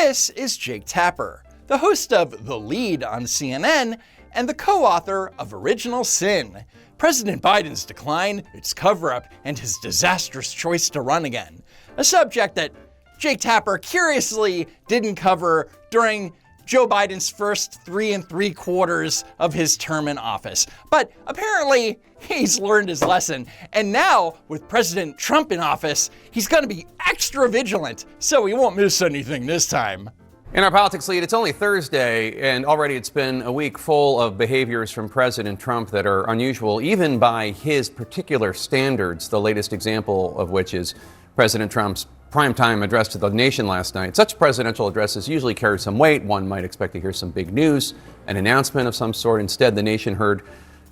This is Jake Tapper, the host of The Lead on CNN and the co-author of Original Sin: President Biden's Decline, Its Cover-Up, and His Disastrous Choice to Run Again, a subject that Jake Tapper curiously didn't cover during Joe Biden's first 3 3/4 of his term in office. But apparently, he's learned his lesson, and now, with President Trump in office, he's gonna be extra vigilant, so he won't miss anything this time. In our politics lead, it's only Thursday, and already it's been a week full of behaviors from President Trump that are unusual, even by his particular standards, the latest example of which is President Trump's primetime address to the nation last night. Such presidential addresses usually carry some weight. One might expect to hear some big news, an announcement of some sort. Instead, the nation heard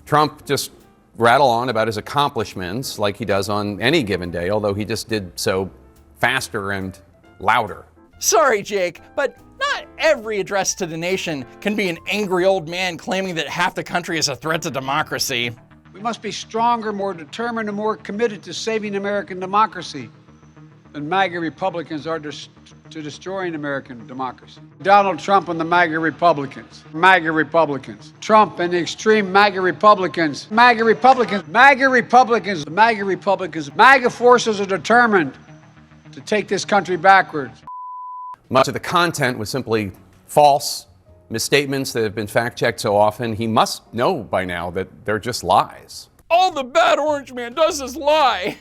Trump just rattle on about his accomplishments like he does on any given day, although he just did so faster and louder. Sorry, Jake, but not every address to the nation can be an angry old man claiming that half the country is a threat to democracy. We must be stronger, more determined, and more committed to saving American democracy than MAGA Republicans are to destroying American democracy. Donald Trump and the MAGA Republicans. MAGA Republicans. Trump and the extreme MAGA Republicans. MAGA Republicans. MAGA Republicans. MAGA Republicans. MAGA forces are determined to take this country backwards. Much of the content was simply false misstatements that have been fact-checked so often. He must know by now that they're just lies. All the bad orange man does is lie.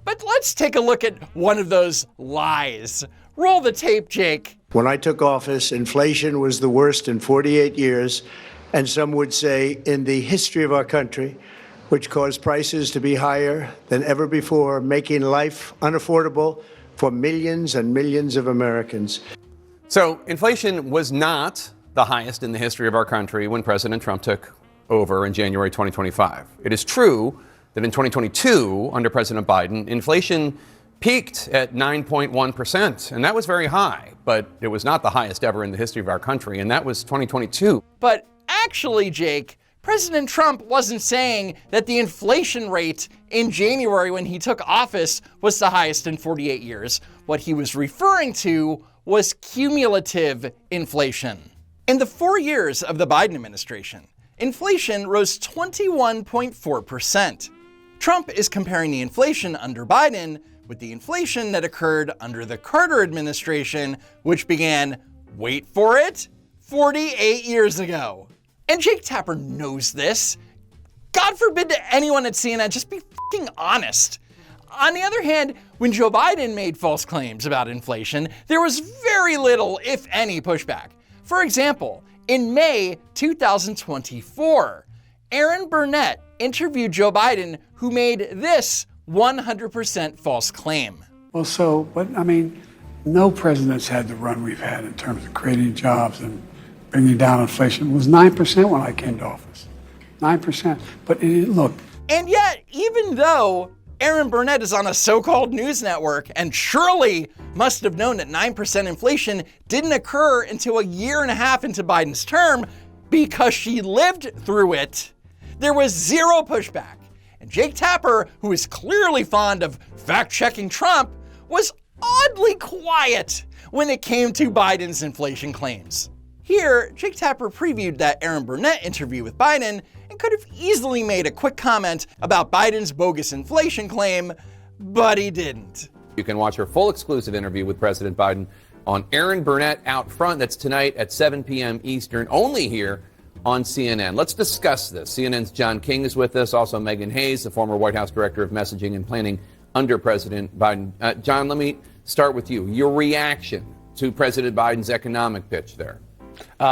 But let's take a look at one of those lies. Roll the tape, Jake. When I took office, inflation was the worst in 48 years, and some would say in the history of our country, which caused prices to be higher than ever before, making life unaffordable for millions and millions of Americans. So inflation was not the highest in the history of our country when President Trump took over in January 2025. It is true that in 2022, under President Biden, inflation peaked at 9.1%, and that was very high, but it was not the highest ever in the history of our country, and that was 2022. But actually, Jake, President Trump wasn't saying that the inflation rate in January when he took office was the highest in 48 years. What he was referring to was cumulative inflation. In the 4 years of the Biden administration, inflation rose 21.4%. Trump is comparing the inflation under Biden with the inflation that occurred under the Carter administration, which began, wait for it, 48 years ago. And Jake Tapper knows this. God forbid to anyone at CNN, just be fucking honest. On the other hand, when Joe Biden made false claims about inflation, there was very little, if any, pushback. For example, in May 2024, Aaron Burnett interviewed Joe Biden, who made this 100% false claim. Well, no president's had the run we've had in terms of creating jobs and bringing down inflation. It was 9% when I came to office. 9%. But look. And yet, even though Aaron Burnett is on a so-called news network and surely must have known that 9% inflation didn't occur until a year and a half into Biden's term because she lived through it, there was zero pushback. And Jake Tapper, who is clearly fond of fact-checking Trump, was oddly quiet when it came to Biden's inflation claims. Here, Jake Tapper previewed that Aaron Burnett interview with Biden and could have easily made a quick comment about Biden's bogus inflation claim, but he didn't. You can watch our full exclusive interview with President Biden on Aaron Burnett Out Front. That's tonight at 7 p.m. Eastern, only here on CNN. Let's discuss this. CNN's John King is with us, also Megan Hayes, the former White House Director of Messaging and Planning under President Biden. John, let me start with you. Your reaction to President Biden's economic pitch there.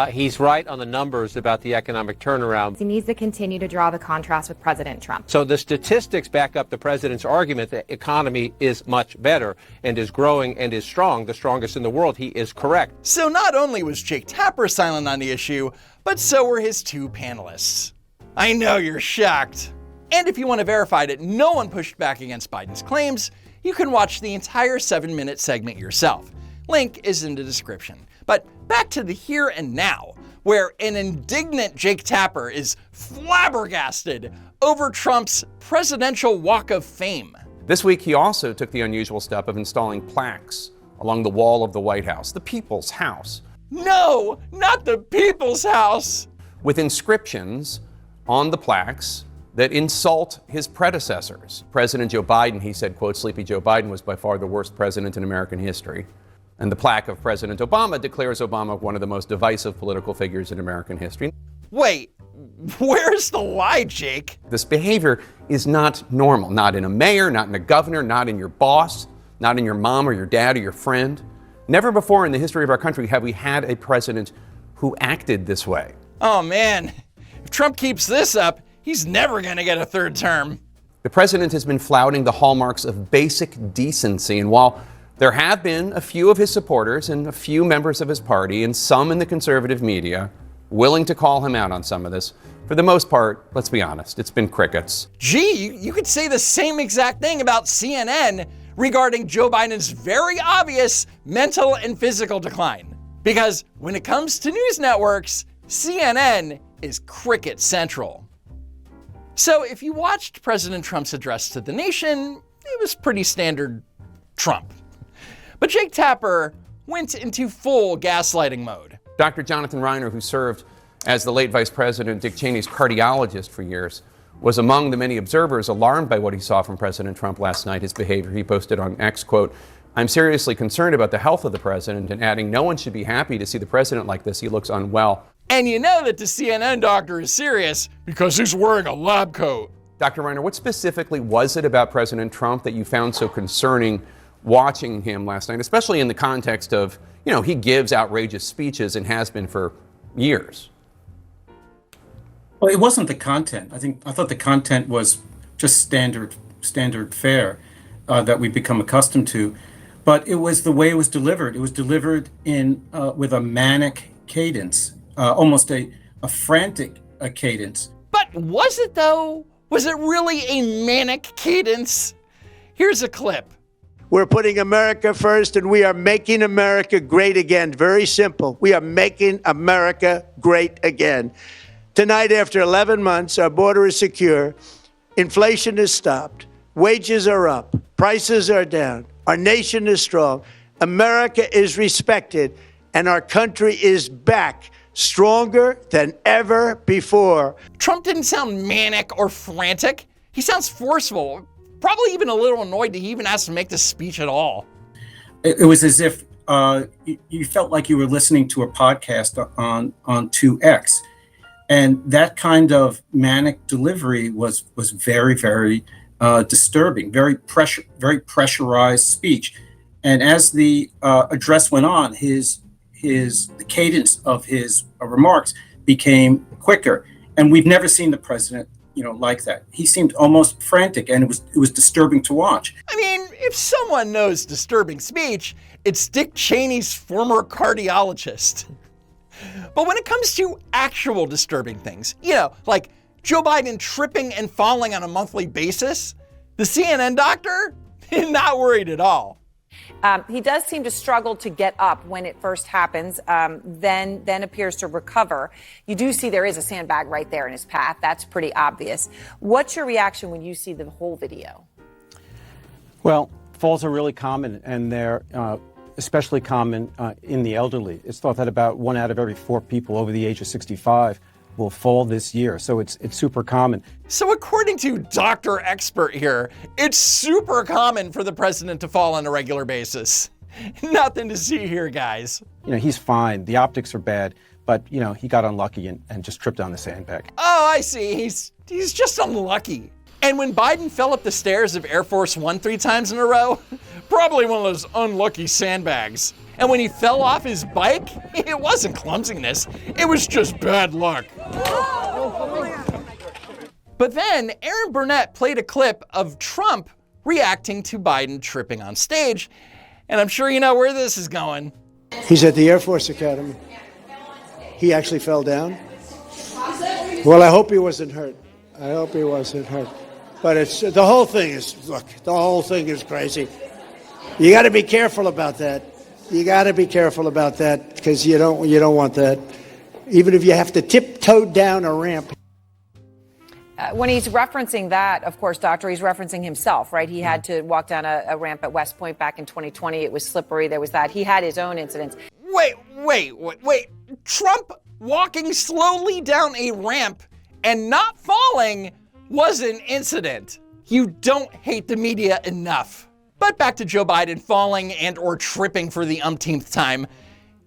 He's right on the numbers about the economic turnaround. He needs to continue to draw the contrast with President Trump. So the statistics back up the president's argument that the economy is much better and is growing and is strong, the strongest in the world. He is correct. So not only was Jake Tapper silent on the issue, but so were his two panelists. I know you're shocked. And if you want to verify that no one pushed back against Biden's claims, you can watch the entire 7-minute segment yourself. Link is in the description. But back to the here and now, where an indignant Jake Tapper is flabbergasted over Trump's presidential walk of fame. This week, he also took the unusual step of installing plaques along the wall of the White House, the People's House. No, not the People's House. With inscriptions on the plaques that insult his predecessors. President Joe Biden, he said, quote, Sleepy Joe Biden was by far the worst president in American history. And the plaque of President Obama declares Obama one of the most divisive political figures in American history. Wait, where's the lie, Jake? This behavior is not normal. Not in a mayor, not in a governor, not in your boss, not in your mom or your dad or your friend. Never before in the history of our country have we had a president who acted this way. Oh man, if Trump keeps this up, he's never gonna get a third term. The president has been flouting the hallmarks of basic decency, and while there have been a few of his supporters and a few members of his party and some in the conservative media willing to call him out on some of this, for the most part, let's be honest, it's been crickets. Gee, you could say the same exact thing about CNN regarding Joe Biden's very obvious mental and physical decline. Because when it comes to news networks, CNN is cricket central. So if you watched President Trump's address to the nation, it was pretty standard Trump. But Jake Tapper went into full gaslighting mode. Dr. Jonathan Reiner, who served as the late Vice President Dick Cheney's cardiologist for years, was among the many observers alarmed by what he saw from President Trump last night, his behavior. He posted on X, quote, I'm seriously concerned about the health of the president, and adding, no one should be happy to see the president like this. He looks unwell. And you know that the CNN doctor is serious because he's wearing a lab coat. Dr. Reiner, what specifically was it about President Trump that you found so concerning watching him last night, especially in the context of, he gives outrageous speeches and has been for years? Well, it wasn't the content. I thought the content was just standard fare that we've become accustomed to, but it was the way it was delivered. It was delivered in with a manic cadence, almost a frantic cadence. But was it though? Was it really a manic cadence? Here's a clip. We're putting America first, and we are making America great again. Very simple. We are making America great again. Tonight, after 11 months, our border is secure. Inflation is stopped. Wages are up. Prices are down. Our nation is strong. America is respected, and our country is back, stronger than ever before. Trump didn't sound manic or frantic. He sounds forceful. Probably even a little annoyed that he even asked to make this speech at all. It was as if you felt like you were listening to a podcast on 2X. And that kind of manic delivery was very, very disturbing, very pressurized speech. And as the address went on, the cadence of his remarks became quicker. And we've never seen the president like that. He seemed almost frantic, and it was disturbing to watch. I mean, if someone knows disturbing speech, it's Dick Cheney's former cardiologist. But when it comes to actual disturbing things, like Joe Biden tripping and falling on a monthly basis, the CNN doctor, not worried at all. He does seem to struggle to get up when it first happens, then appears to recover. You do see there is a sandbag right there in his path. That's pretty obvious. What's your reaction when you see the whole video? Well, falls are really common, and they're especially common in the elderly. It's thought that about 1 out of every 4 people over the age of 65 will fall this year. So it's super common. So according to Dr. Expert here, it's super common for the president to fall on a regular basis. Nothing to see here, guys. He's fine. The optics are bad, but he got unlucky and just tripped on the sandbag. Oh, I see. He's just unlucky. And when Biden fell up the stairs of Air Force One 3 times in a row, probably one of those unlucky sandbags. And when he fell off his bike, it wasn't clumsiness, it was just bad luck. But then Aaron Burnett played a clip of Trump reacting to Biden tripping on stage, and I'm sure you know where this is going. He's at the Air Force Academy. He actually fell down. Well, I hope he wasn't hurt. But the whole thing is crazy. You got to be careful about that. Because you don't want that. Even if you have to tiptoe down a ramp. When he's referencing that, of course, Doctor, he's referencing himself, right? He had to walk down a ramp at West Point back in 2020. It was slippery. There was that. He had his own incidents. Wait. Trump walking slowly down a ramp and not falling was an incident. You don't hate the media enough. But back to Joe Biden falling and or tripping for the umpteenth time.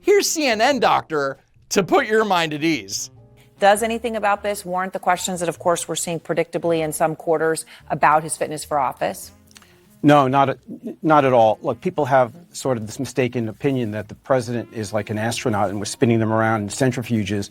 Here's CNN doctor to put your mind at ease. Does anything about this warrant the questions that, of course, we're seeing predictably in some quarters about his fitness for office? No, not at all. Look, people have sort of this mistaken opinion that the president is like an astronaut and we're spinning them around in centrifuges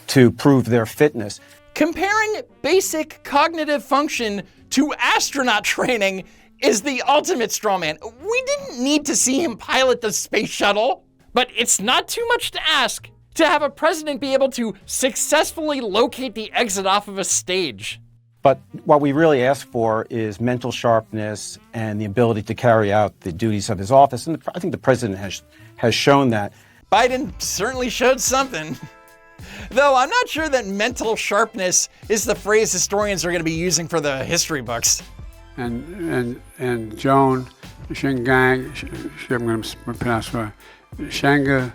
to prove their fitness. Comparing basic cognitive function to astronaut training is the ultimate straw man. We didn't need to see him pilot the space shuttle, but it's not too much to ask to have a president be able to successfully locate the exit off of a stage. But what we really ask for is mental sharpness and the ability to carry out the duties of his office. And I think the president has shown that. Biden certainly showed something. Though I'm not sure that mental sharpness is the phrase historians are going to be using for the history books. And Joan Shingang, I'm going to pronounce it right, Shanga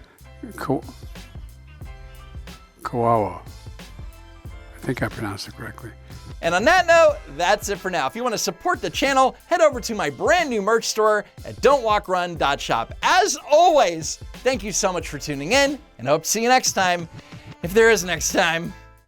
Kawawa. I think I pronounced it correctly. And on that note, that's it for now. If you want to support the channel, head over to my brand new merch store at don'twalkrun.shop. As always, thank you so much for tuning in, and I hope to see you next time, if there is next time.